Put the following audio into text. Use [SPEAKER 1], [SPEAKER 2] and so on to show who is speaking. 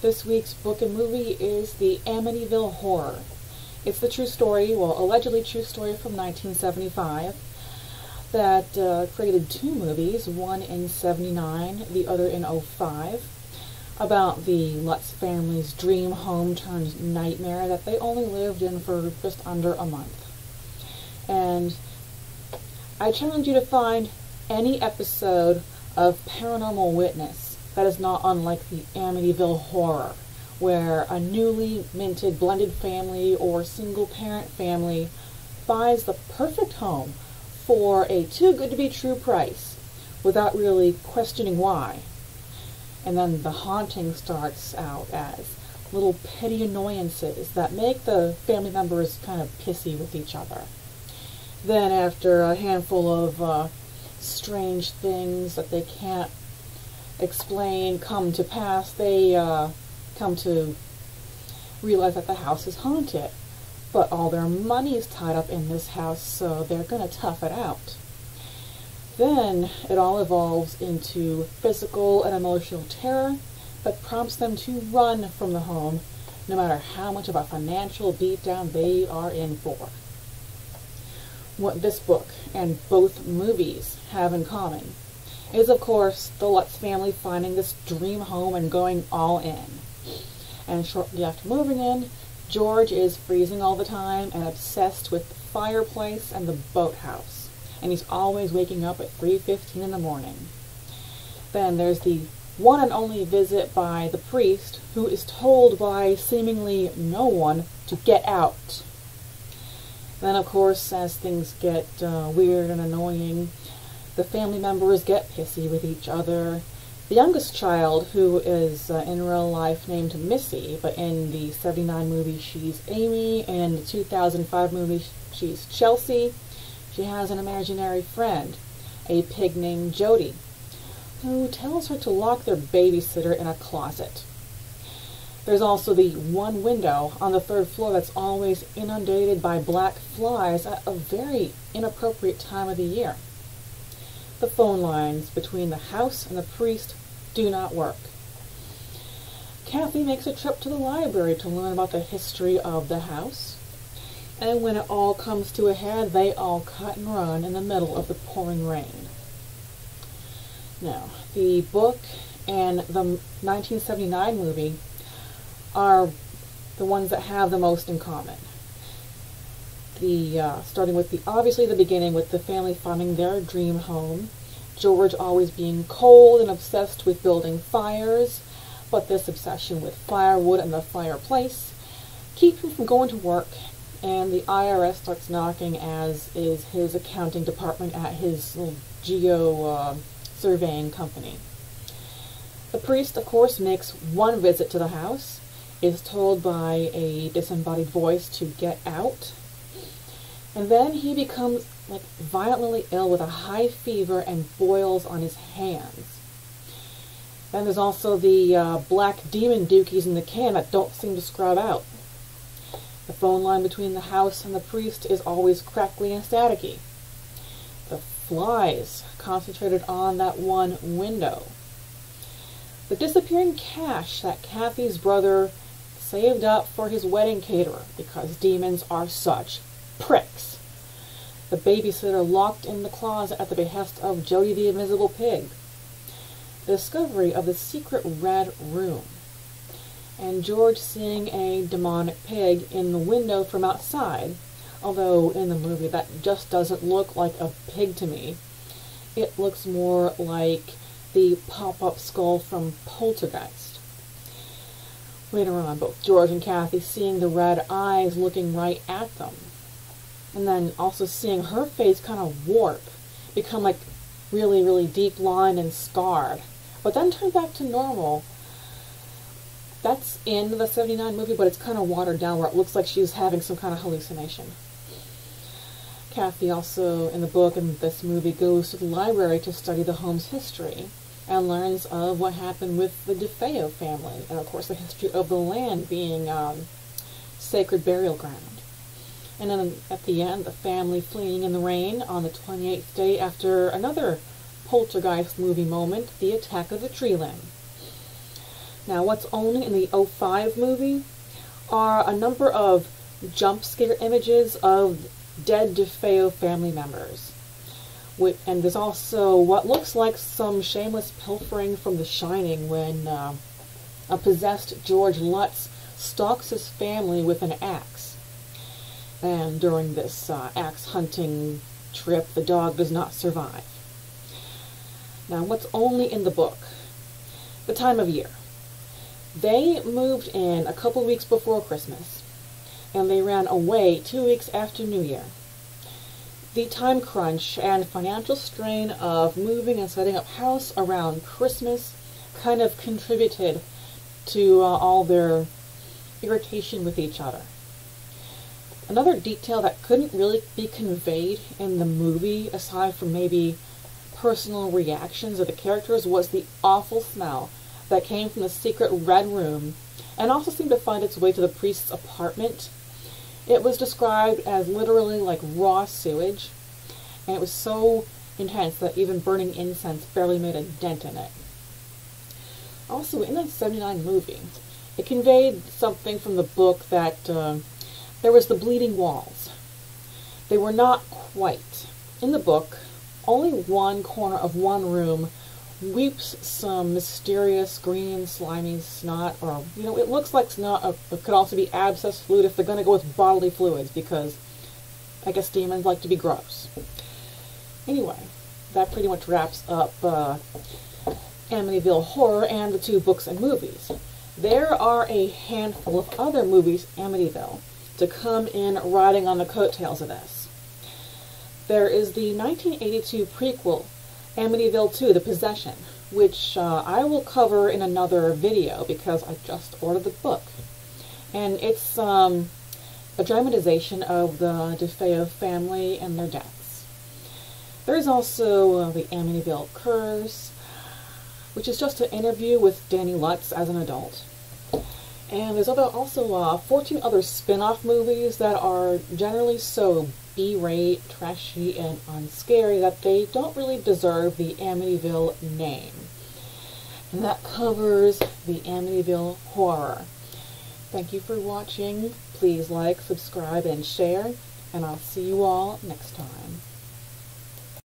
[SPEAKER 1] This week's book and movie is the Amityville Horror. It's the true story, well, allegedly true story from 1975 that created two movies, one in 79, the other in 05, about the Lutz family's dream home turned nightmare that they only lived in for just under a month. And I challenge you to find any episode of Paranormal Witness that is not unlike the Amityville Horror, where a newly minted blended family or single parent family buys the perfect home for a too good to be true price without really questioning why. And then the haunting starts out as little petty annoyances that make the family members kind of pissy with each other. Then after a handful of strange things that they can't explain come to pass, they come to realize that the house is haunted. But all their money is tied up in this house, so they're going to tough it out. Then it all evolves into physical and emotional terror that prompts them to run from the home, no matter how much of a financial beatdown they are in for. What this book and both movies have in common is, of course, the Lutz family finding this dream home and going all in. And shortly after moving in, George is freezing all the time and obsessed with the fireplace and the boathouse. And he's always waking up at 3:15 in the morning. Then there's the one and only visit by the priest, who is told by seemingly no one to get out. Then, of course, as things get weird and annoying, the family members get pissy with each other. The youngest child, who is in real life named Missy, but in the 79 movie she's Amy, and in the 2005 movie she's Chelsea, she has an imaginary friend, a pig named Jody, who tells her to lock their babysitter in a closet. There's also the one window on the third floor that's always inundated by black flies at a very inappropriate time of the year. The phone lines between the house and the priest do not work. Kathy makes a trip to the library to learn about the history of the house. And when it all comes to a head, they all cut and run in the middle of the pouring rain. Now, the book and the 1979 movie are the ones that have the most in common. Starting with obviously the beginning with the family finding their dream home, George always being cold and obsessed with building fires, but this obsession with firewood and the fireplace keeps him from going to work, and the IRS starts knocking, as is his accounting department at his little surveying company. The priest, of course, makes one visit to the house, is told by a disembodied voice to get out, and then he becomes violently ill with a high fever and boils on his hands. Then there's also the black demon dookies in the can that don't seem to scrub out. The phone line between the house and the priest is always crackly and staticky. The flies concentrated on that one window. The disappearing cash that Kathy's brother saved up for his wedding caterer, because demons are such pricks. The babysitter locked in the closet at the behest of Jody the Invisible Pig. The discovery of the secret red room. And George seeing a demonic pig in the window from outside, although in the movie that just doesn't look like a pig to me. It looks more like the pop-up skull from Poltergeist. Later on, both George and Kathy seeing the red eyes looking right at them. And then also seeing her face kind of warp, become really, really deep lined and scarred, but then turn back to normal. That's in the 79 movie, but it's kind of watered down where it looks like she's having some kind of hallucination. Kathy also, in the book and this movie, goes to the library to study the home's history and learns of what happened with the Defeo family, and of course the history of the land being sacred burial ground. And then at the end, the family fleeing in the rain on the 28th day after another Poltergeist movie moment, the attack of the tree limb. Now, what's only in the '05 movie are a number of jump scare images of dead Defeo family members. And there's also what looks like some shameless pilfering from The Shining when a possessed George Lutz stalks his family with an axe. And during this axe hunting trip, the dog does not survive. Now, what's only in the book? The time of year. They moved in a couple weeks before Christmas, and they ran away 2 weeks after New Year. The time crunch and financial strain of moving and setting up house around Christmas kind of contributed to all their irritation with each other. Another detail that couldn't really be conveyed in the movie, aside from maybe personal reactions of the characters, was the awful smell that came from the secret red room and also seemed to find its way to the priest's apartment. It was described as literally like raw sewage, and it was so intense that even burning incense barely made a dent in it. Also, in the '79 movie, it conveyed something from the book that there was the bleeding walls. They were not quite. In the book, only one corner of one room weeps some mysterious green slimy snot, or, it looks like snot. It could also be abscess fluid if they're going to go with bodily fluids, because I guess demons like to be gross. Anyway, that pretty much wraps up Amityville Horror and the 2 books and movies. There are a handful of other movies, Amityville, to come in riding on the coattails of this. There is the 1982 prequel, Amityville 2, The Possession, which I will cover in another video because I just ordered the book. And it's a dramatization of the Defeo family and their deaths. There is also the Amityville Curse, which is just an interview with Danny Lutz as an adult. And there's also 14 other spin-off movies that are generally so B-rate, trashy, and unscary that they don't really deserve the Amityville name. And that covers the Amityville Horror. Thank you for watching. Please like, subscribe, and share, and I'll see you all next time.